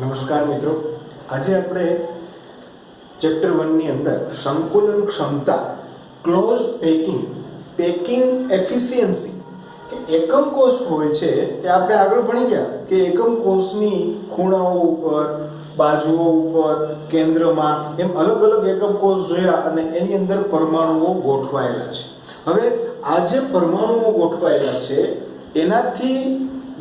નમસ્કાર મિત્રો, આજે આપણે ચેપ્ટર 1 ની અંદર સંકુલન ક્ષમતા, ક્લોઝ પેકિંગ એફિશિયન્સી કે એકમ કોષ હોય છે એ આપણે આગળ ભણી ગયા કે એકમ કોષની ખૂણાઓ ઉપર, બાજુઓ ઉપર, કેન્દ્રમાં એમ અલગ અલગ એકમ કોષ જોયા અને એની અંદર પરમાણુઓ ગોઠવાયેલા છે. હવે આ જે પરમાણુઓ ગોઠવાયેલા છે એનાથી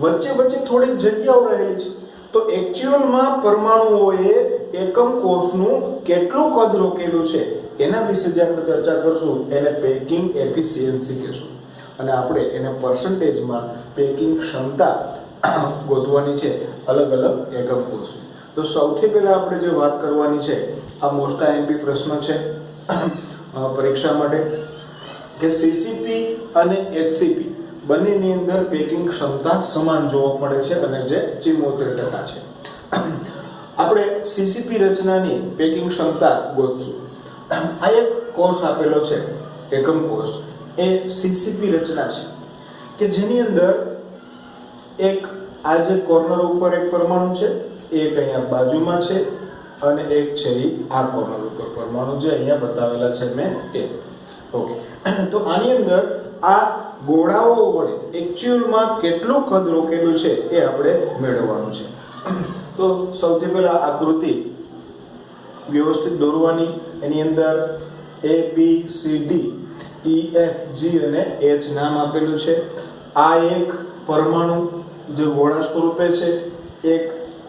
વચ્ચે વચ્ચે થોડીક જગ્યાઓ રહેલી છે. તો એક્ચ્યુઅલમાં પરમાણુઓએ એકમ કોષનું કેટલું કદ રોકેલું છે એના વિશે જે આપણે ચર્ચા કરશું એને પેકિંગ એફિશિયન્સી કહેશું અને આપણે એને પર્સન્ટેજમાં પેકિંગ ક્ષમતા ગોતવાની છે અલગ અલગ એકમ કોષ. તો સૌથી પહેલા આપણે જે વાત કરવાની છે આ મોસ્ટ આઈએમપી પ્રશ્ન છે પરીક્ષા માટે કે સીસીપી અને એચસીપી બંનેની અંદર પેકિંગ ક્ષમતા સમાન જોવા મળે છે અને જે 74% છે. આપણે સીસીપી રચનાની પેકિંગ ક્ષમતા ગોતશું. આ એક કોષ આપેલો છે એકમ કોષ, એ સીસીપી રચના છે કે જેની અંદર એક આ જે કોર્નર ઉપર એક પરમાણુ છે, એક અહીંયા બાજુમાં છે અને એક છે આ કોર્નર ઉપર પરમાણુ જે અહીંયા બતાવેલા છે મેં એ. ઓકે, તો આની અંદર આ ગોળાઓ વડે એક્ચ્યુઅલમાં કેટલું કદ રોકેલું છે એ આપણે મેળવવાનું છે. તો સૌથી પહેલા આકૃતિ વ્યવસ્થિત દોરવાની. એની અંદર A B C D E F G અને H નામ આપેલું છે. આ એક પરમાણુ જે ગોળા સ્વરૂપે છે, એક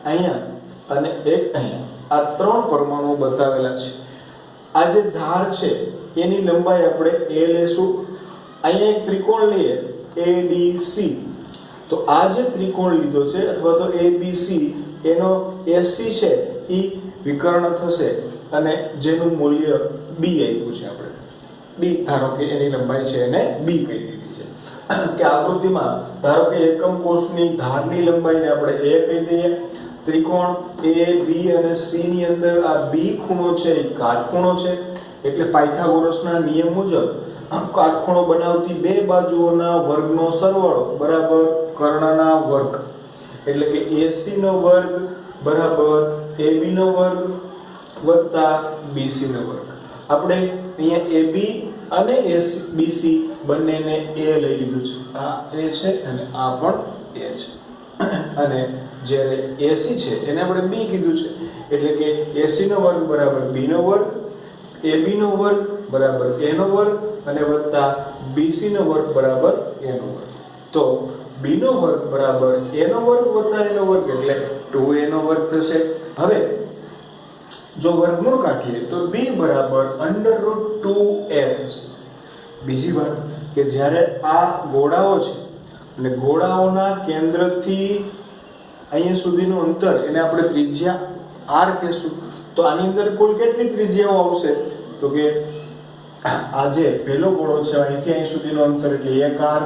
અહીંયા અને એક અહીંયા, આ ત્રણ પરમાણુ બતાવેલા છે. આ જે ધાર છે એની લંબાઈ આપણે a લેશું. અહીંયા એક ત્રિકોણ લઈએ ADC, તો આ જે ત્રિકોણ લીધો છે અથવા તો ABC એનો AC છે એ વિકર્ણ થશે અને જેનું મૂલ્ય B આપ્યું છે. આપણે B ધારો કે એની લંબાઈ છે એને B કહી દીધી છે કે આકૃતિમાં ધારો કે એકમ કોષની ધારની લંબાઈને આપણે A કહી દઈએ. ત્રિકોણ A B અને C ની અંદર આ B ખૂણો છે એ કાટખૂણો છે, એટલે પાયથાગોરસના નિયમ મુજબ કાટખૂણો બનાવતી બે બાજુઓના વર્ગનો સરવાળો બરાબર કર્ણના વર્ગ, એટલે કે AC નો વર્ગ બરાબર AB નો વર્ગ વત્તા BC નો વર્ગ. આપણે અહીંયા AB અને BC બંનેને A લઈ લીધું છે. આ A છે અને આ પણ A છે અને જ્યારે AC છે એને આપણે B કીધું છે, એટલે કે AC નો વર્ગ બરાબર B નો વર્ગ, AB નો વર્ગ બરાબર A નો વર્ગ અને વત્તા BC નો વર્ગ બરાબર A નો વર્ગ. તો B નો વર્ગ બરાબર A નો વર્ગ વત્તા A નો વર્ગ એટલે 2A નો વર્ગ થશે. હવે જો વર્ગમૂળ કાઢીએ તો B બરાબર √2A થશે. બીજી વાત કે જ્યારે આ ગોળાઓ છે અને ગોળાઓના કેન્દ્રથી અહીંયા સુધીનું અંતર એને આપણે ત્રિજ્યા R કહેશું. તો આની અંદર કુલ કેટલી ત્રિજ્યાઓ આવશે? તો કે આ જે પહેલો ગોળો છે અહીંથી અહીં સુધીનું અંતર એટલે 1R,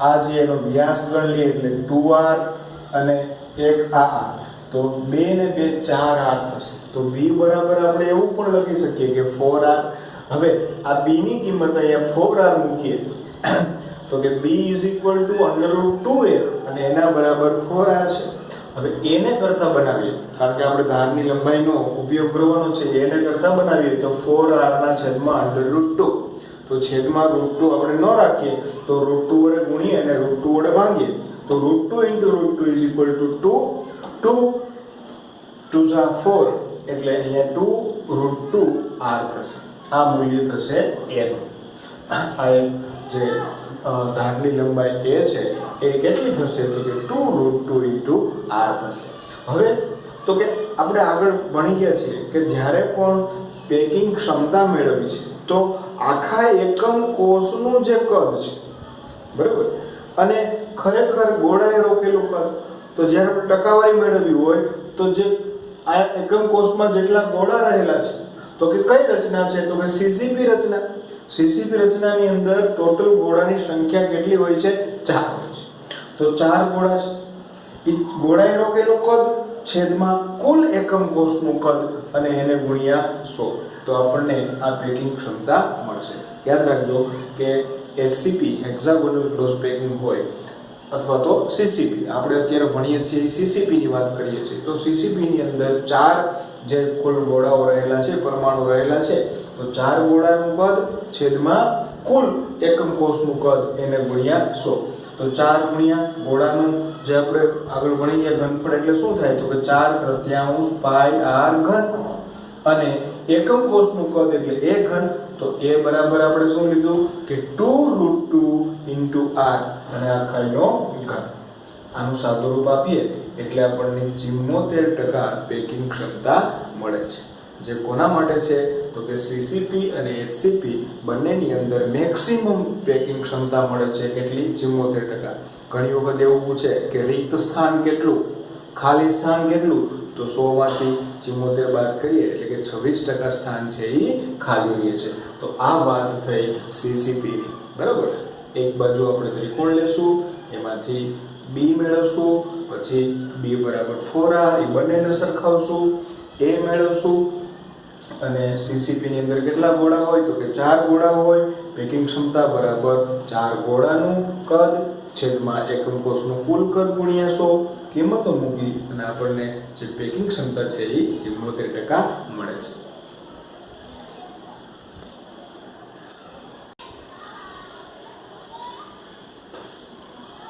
આ જે એનો વ્યાસ ગણ લઈએ એટલે 2R અને એક આ R, તો 2 ને 2 4R થશે. તો B બરાબર આપણે એવું પણ લખી શકીએ કે 4R. હવે આ B ની કિંમત અહીંયા 4R મૂકીએ તો કે B √2A અને એના બરાબર 4R છે. હવે a ને કરતા બનાવીએ, કારણ કે આપણે ધારની લંબાઈનો ઉપયોગ કરવાનો છે, a ને કરતા બનાવીએ તો 4R ના છેદમાં √2. તો છેદમાં √2 આપણે ન રાખીએ તો √2 વડે ગુણીએ અને √2 વડે ભાંગીએ તો √2 * √2 = 2. 2 * 4 એટલે અહીંયા 2√2R થશે. આ મૂલ્ય થશે a નું. આ જે ધારની લંબાઈ a છે એ કેટલી થશે? તો કે 2√2 * R થશે. હવે તો કે આપણે આગળ ભણી ગયા છીએ કે જ્યારે પણ પેકિંગ ક્ષમતા મેળવી છે તો આખા એકમ કોષનું જે કદ છે બરાબર અને ખરેખર ગોળાએ રોકેલું કદ, તો જ્યારે ટકાવારી મેળવવી હોય તો જે આ એકમ કોષમાં જેટલા ગોળા રહેલા છે તો કે કઈ રચના છે? તો કે સીસીપી રચના. સીસીપી રચનાની અંદર ટોટલ ગોળાની સંખ્યા કેટલી હોય છે? 4 હોય છે. તો 4 ગોળા છે. એ ગોળાએ રોકેલું કદ છેદમાં કુલ એકમ કોષનું કદ અને એને ગુણ્યા 100, તો આપણને આ પેકિંગ ક્ષમતા મળશે. યાદ રાખજો કે HCP હેક્સાગોનલ ક્લોઝ પેકિંગ હોય અથવા તો સીસીપી. આપણે અત્યારે ભણીએ છીએ સીસીપી ની વાત કરીએ છીએ. તો સીસીપી ની અંદર 4 જે કુલ ગોળાઓ રહેલા છે, પરમાણુ રહેલા છે, તો 4 ગોળાનું કદ છેદમાં કુલ એકમ કોષનું કદ એને ગુણ્યા 100. તો 4 ગુણ્યા ગોળાનું જે આપણે આગળ ભણી ગયા ઘનફળ એટલે શું થાય તો કે 4/3 પાઈ r ઘન, અને એકમ કોષનું કદ એટલે a ઘન. તો a બરાબર આપણે શું લીધું કે 2√2 r અને આખાઈનો ઘન. આનું સાદું રૂપ આપીએ એટલે આપણને 74% પેકિંગ ક્ષમતા મળે છે. જે કોના માટે છે તો કે સીસીપી અને એચસીપી બંનેની અંદર મેક્સિમમ પેકિંગ ક્ષમતા મળે છે. કેટલી? 74%. ઘણી વખત એવું પૂછે કે રિક્ત સ્થાન કેટલું, ખાલી સ્થાન કેટલું, તો 100 માંથી 74 બાદ કરીએ એટલે કે 26% સ્થાન છે એ ખાલી રહે છે. તો આ વાત થઈ સીસીપી ની. બરાબર. એક બાજુ આપણે ત્રિકોણ લેશું, એમાંથી બી મેળવશું, પછી બી બરાબર 4r એ બંનેને સરખાવશું, એ મેળવશું, અને સીસીપી ની અંદર કેટલા ગોળા હોય તો કે 4 ગોળા હોય. પેકિંગ ક્ષમતા બરાબર 4 ગોળાનું કદ છેદમાં એકમ કોષનું કુલ કદ ગુણ્યા 100. કિંમતો મૂકી અને આપણને જે પેકિંગ ક્ષમતા છે એ 74% મળે છે.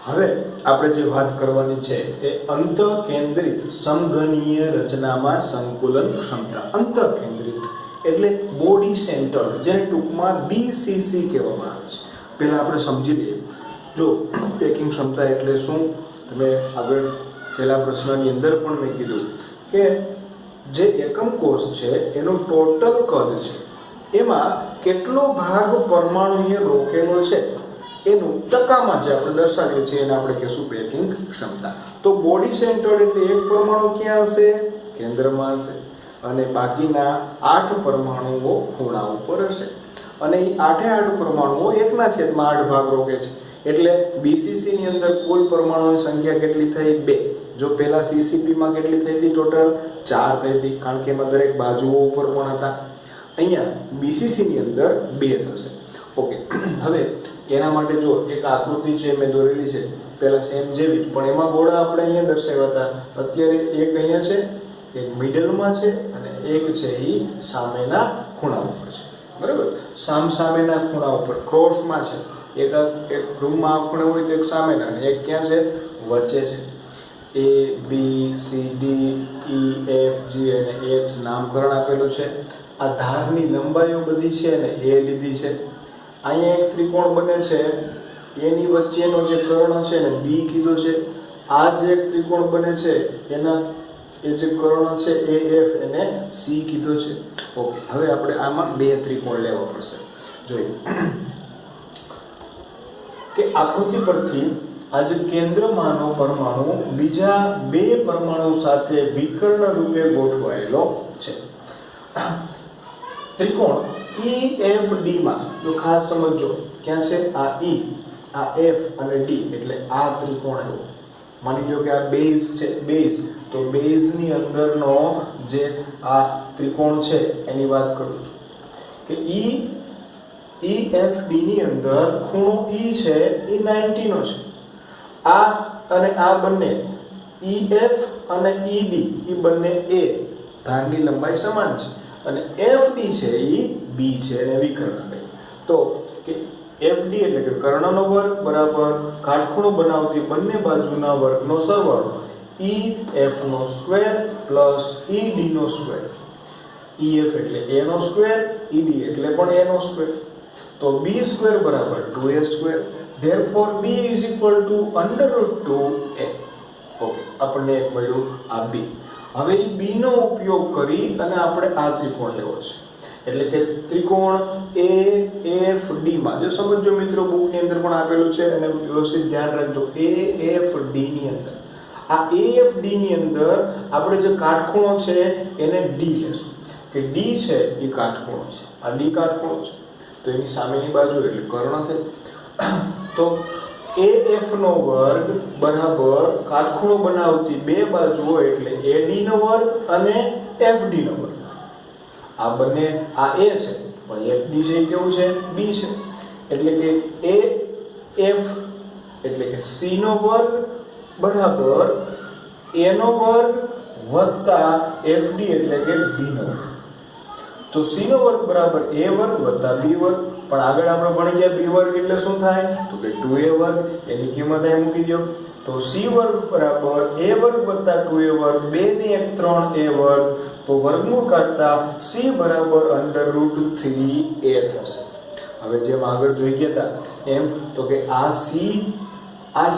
હવે આપણે જે વાત કરવાની છે એ અંતઃકેન્દ્રિત સમઘનીય રચનામાં સંકુલન ક્ષમતા. અંતઃકેન્દ્રિત એટલે બોડી સેન્ટર્ડ, જેને ટૂંકમાં બીસીસી કહેવામાં આવે છે. પહેલા આપણે સમજી લઈએ. જો પેકિંગ ક્ષમતા એટલે શું, તમે આગળ પહેલા પ્રશ્નની અંદર પણ મેં કીધું કે જે એકમ કોષ છે એનું ટોટલ કદ છે, એમાં કેટલો ભાગ પરમાણુએ રોકેલો છે એનું ટકામાં જે આપણે દર્શાવીએ છીએ એને આપણે કહીશું પેકિંગ ક્ષમતા. તો બોડી સેન્ટર્ડ એટલે એક પરમાણુ ક્યાં હશે? કેન્દ્રમાં હશે, અને બાકીના 8 પરમાણુઓ ખૂણા ઉપર હશે, અને એ 8 પરમાણુઓ 1/8 ભાગ રોકે છે. એટલે બીસીસી ની અંદર કુલ પરમાણુની સંખ્યા કેટલી થઈ? 2. જો પહેલા સીસીપી માં કેટલી થઈ હતી? ટોટલ 4 થઈ હતી, કારણ કે એમાં દરેક બાજુઓ ઉપર પણ હતા. અહીંયા બીસીસી ની અંદર 2 થશે. ઓકે. હવે એના માટે જો એક આકૃતિ છે મેં દોરેલી છે, પહેલા સેમ જેવી, પણ એમાં ગોળા આપણે અહીંયા દર્શાવ્યા હતા. અત્યારે એક અહીંયા છે, એક મિડલમાં છે, અને એક છે એ સામેના ખૂણા ઉપર છે. બરાબર. સામેના ખૂણા ઉપર ક્રોસમાં છે. એક રૂમમાં આ ખૂણે હોય તો એક સામેના, અને એક ક્યાં છે? વચ્ચે છે. A B C D E F G અને H નામકરણ આપેલું છે. આ ધારની લંબાઈઓ બધી છે અને A લીધી છે. અહીંયા એક ત્રિકોણ બને છે, એની વચ્ચેનો જે કર્ણ છે ને B કીધો છે. આ જે એક ત્રિકોણ બને છે એના એ જે કર્ણ છે AF એને C કીધો છે. ઓકે. હવે આપણે આમાં 2 ત્રિકોણ લેવા પડશે. જોઈએ કે આકૃતિ પરથી આ જે કેન્દ્રમાંનો પરમાણુ બીજા 2 પરમાણુ સાથે વિકર્ણ રૂપે ગોઠવાયેલો છે. ત્રિકોણ EFD માં જો ખાસ સમજો, ક્યાં છે? આ E, આ F અને D, એટલે આ ત્રિકોણ એવો. માની લો કે આ બેઝ છે, બેઝ. તો બેઝની અંદરનો જે આ ત્રિકોણ છે એની વાત કરું છું કે EFD ની અંદર ખૂણો E છે એ 90 નો છે. આ અને આ બંને EF અને ED એ બંને A, ધારની લંબાઈ સમાન છે, અને FD છે એ B છે, અને વિકર્ણ. તો કે FD એટલે કે કર્ણનો વર્ગ બરાબર કાટખૂણો બનાવતી બંને બાજુના વર્ગનો સરવાળો EF નો સ્ક્વેર પ્લસ ED નો સ્ક્વેર. EF એટલે A નો સ્ક્વેર, ED એટલે પણ A નો સ્ક્વેર. તો B સ્ક્વેર બરાબર 2A square. Therefore B is equal to √2A. Okay. આપણને એક મળ્યું આ B. હવે એ B નો ઉપયોગ કરી અને આપણે આ ત્રિકોણ લેવો છે. એટલે કે ત્રિકોણ AFD માં જો સમજો મિત્રો, બુકની અંદર પણ આપેલું છે અને વ્યવસ્થિત ધ્યાન રાખજો. AFD ની અંદર આ AFD ની અંદર આપણે જે કાટખૂણો છે એને D લેશું, કે D છે એ કાટખૂણો છે, આ D કાટખૂણો છે. તો એની સામેની બાજુ એટલે કર્ણ થાય. તો AF નો વર્ગ બરાબર કાટખૂણો બનાવતી 2 બાજુઓ એટલે AD નો વર્ગ અને FD નો વર્ગ. આ બંને આ A છે પણ FD છે કેવું છે? B છે. એટલે કે AF એટલે કે c નો વર્ગ બરાબર a નો વર્ગ વત્તા fd એટલે કે b નો વર્ગ. તો c નો વર્ગ બરાબર a વર્ગ વત્તા b વર્ગ. પણ આગળ આપણે ભણી ગયા b વર્ગ એટલે શું થાય તો કે 2a વર્ગ. એની કિંમત અહીં મૂકી દો. તો c વર્ગ બરાબર a વર્ગ વત્તા 2a વર્ગ 2 ને 1 3a વર્ગ. તો વર્ગમૂળ કાઢતા c બરાબર √3a થશે. હવે જેમ આગળ જોઈ ગયા હતા એમ તો કે આ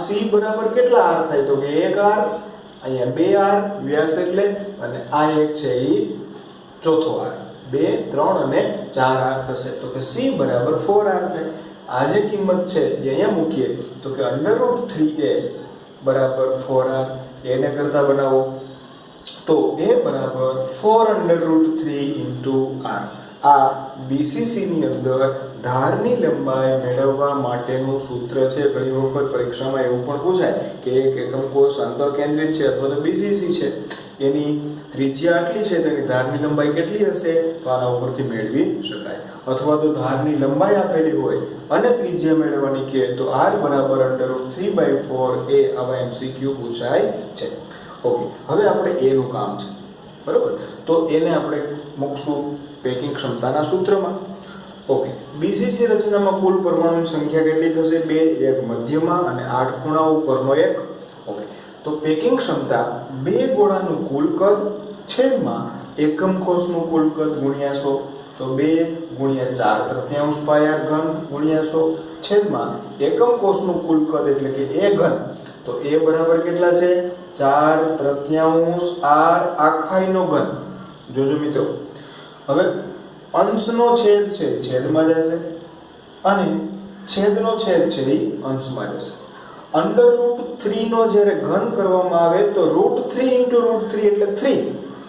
c બરાબર કેટલા r થાય તો કે 1 r, અહીંયા 2 r વ્યાસ એટલે, અને આ એક છે એ ચોથો r, 2 3 અને 4 r થશે. તો કે c બરાબર 4 r થાય. આ જે કિંમત છે એ અહીંયા મૂકીએ તો કે √3a બરાબર 4 r. એને કરતા બનાવો તો a બરાબર 4√3 r. આ BCC ની અંદર ધારની લંબાઈ મેળવવા માટેનું સૂત્ર છે. ઘણી વખત પરીક્ષામાં એવું પણ પૂછાય કે એક એકમ કોષ અંતઃકેન્દ્રિત છે અથવા તો BCC છે, એની ત્રિજ્યા આટલી છે, તેની ધારની લંબાઈ કેટલી હશે તો આના ઉપરથી મેળવી શકાય. અથવા તો ધારની લંબાઈ આપેલી હોય અને ત્રિજ્યા મેળવવાની કહે તો r બરાબર √3/4a આવા MCQ પૂછાય છે. ઓકે, હવે આપણે a નું કામ છે, બરોબર. તો એને આપણે મૂકશું પેકિંગ ક્ષમતાના સૂત્રમાં. ઓકે, BCC રચનામાં કુલ પરમાણુની સંખ્યા કેટલી થશે 2, એક મધ્યમાં અને 8 ખૂણાઓ પરનો એક. ઓકે, તો પેકિંગ ક્ષમતા 2 ગોળાનું કુલ કદ છેદમાં એકમ કોષનું કુલ કદ ગુણ્યા 100. તો 2 ગુણ્યા 4/3 પાય r ઘન ગુણ્યા 100 છેદમાં એકમ કોષનું કુલ કદ એટલે કે a ઘન. તો a બરાબર કેટલા છે 4/3 r આખાઈનો ઘન. જોજો મિત્રો, હવે અંશનો છેદ છે છેદમાં જશે અને છેદનો છેદ છે એ અંશમાં જશે. √3 નો જ્યારે ઘન કરવામાં આવે તો √3 * √3 એટલે 3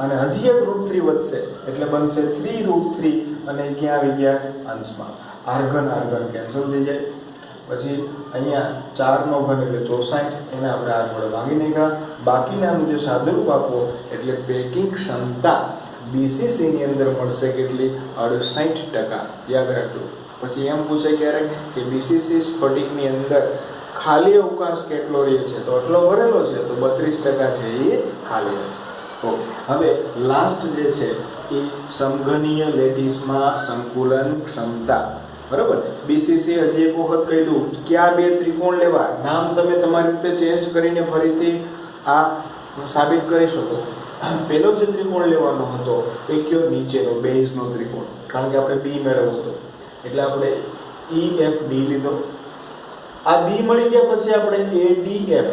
અને હજી એક √3 વધશે એટલે બનશે 3√3 અને ક્યાં આવી ગયા અંશમાં. r ઘન કેન્સલ થઈ જાય. પછી અહીંયા 4 નો ઘન એટલે 64, એને આપણે r વડે ભાગી નાખ્યા. બાકીનાનું જે સાદુરૂપ આપો એટલે પેકિંગ ક્ષમતા BCC ની અંદર મળશે કેટલી 68%. યાદ રાખજો. પછી એમ પૂછે ક્યારેક કે BCC સ્ફટિકની અંદર ખાલી અવકાશ કેટલો રહે છે તો આટલો ભરેલો છે તો 32% છે એ ખાલી રહેશે. ઓકે, હવે લાસ્ટ જે છે એ સમઘનીય લેટીસમાં સંકુલન ક્ષમતા. બરાબર, BCC હજી એક વખત કહી દઉં કે આ બે ત્રિકોણ લેવા, નામ તમે તમારી રીતે ચેન્જ કરીને ફરીથી આ સાબિત કરી શકો. પહેલો જે ત્રિકોણ લેવાનો હતો એ કયો નીચેનો બેઝનો ત્રિકોણ, કારણ કે આપણે B મેળવવો હતો એટલે આપણે EFD લીધો. આ B મળી ગયા પછી આપણે ADF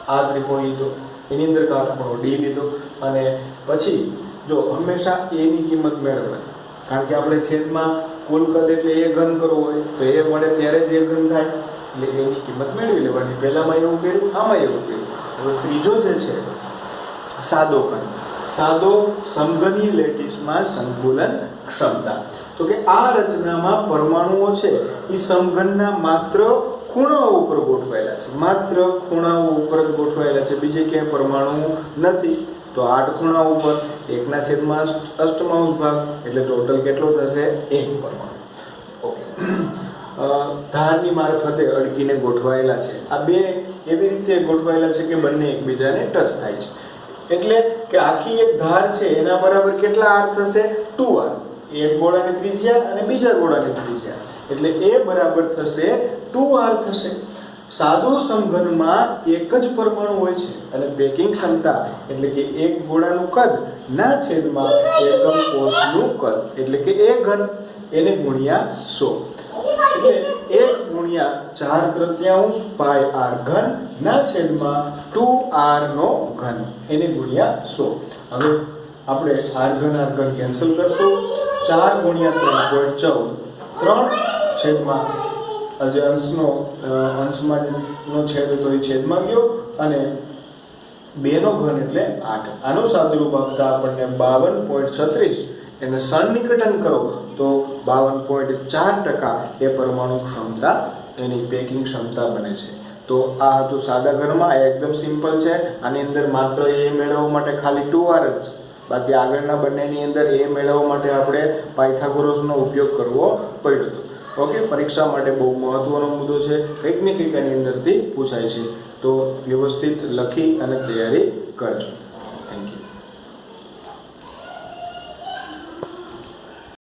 આ ત્રિકોણ લીધો, એની અંદર કાટખૂણો D લીધો અને પછી જો હંમેશા A ની કિંમત મેળવવાની, કારણ કે આપણે છેદમાં કુલ કદ એટલે a ઘન કરવો હોય તો a મળે ત્યારે જ a ઘન થાય એટલે a ની કિંમત મેળવી લેવાની. પહેલામાં એવું કર્યું, આમાં એવું કર્યું. હવે ત્રીજો જે છે સાદો ઘન, સાદો સમઘનીય લેટીસમાં સંકુલન ક્ષમતા. તો કે આ રચનામાં પરમાણુઓ છે એ સમઘનના માત્ર ખૂણાઓ ઉપર ગોઠવાયેલા છે, માત્ર ખૂણાઓ ઉપર જ ગોઠવાયેલા છે, બીજે ક્યાંય પરમાણુ નથી. તો 8 ખૂણા ઉપર 1/8 ભાગ એટલે ટોટલ કેટલો થશે 1 પરમાણુ. ઓકે, ધારની મારફતે અડકીને ગોઠવાયેલા છે. આ બે એવી રીતે ગોઠવાયેલા છે કે બંને એકબીજાને ટચ થાય છે. એટલે કે આખી એક ધાર છે એના બરાબર કેટલા r થશે 2r. એક ગોળાની ત્રિજ્યા અને બીજા ગોળાની ત્રિજ્યા એટલે a બરાબર થશે 2r થશે. સાદો સમઘનમાં એક જ પરમાણુ હોય છે અને પેકિંગ ક્ષમતા એટલે કે એક ગોળાનું કદ ના છેદમાં એકમ કોષનું કદ એટલે કે a ઘન એને ગુણ્યા 100 એટલે 1 ગુણ્યા 4/3 પાય r ઘન ના છેદમાં 2r નો ઘન એને ગુણ્યા 100. હવે આપણે r ઘન કેન્સલ કરશું. 4 ગુણ્યા 3.14 3 છેદમાં જે અંશમાં નો છેદ હતો એ છેદમાં ગયો અને 2 નો ઘન એટલે 8. આનું સાદુરૂપ આપતા આપણને 52.36 એને સન્નિકટન કરો તો 52.4% એ પરમાણુ ક્ષમતા એની પેકિંગ ક્ષમતા બને છે. તો આ હતું સાદા ઘનમાં, એકદમ સિમ્પલ છે. આની અંદર માત્ર એ મેળવવા માટે ખાલી 2r જ છે, બાકી આગળના બંનેની અંદર એ મેળવવા માટે આપણે પાયથાગોરસનો ઉપયોગ કરવો પડ્યો હતો. ઓકે, પરીક્ષા માટે બહુ મહત્વનો મુદ્દો છે, કંઈક ને કંઈક આની અંદરથી પૂછાય છે, તો વ્યવસ્થિત લખી અને તૈયારી કરજો. Thank you.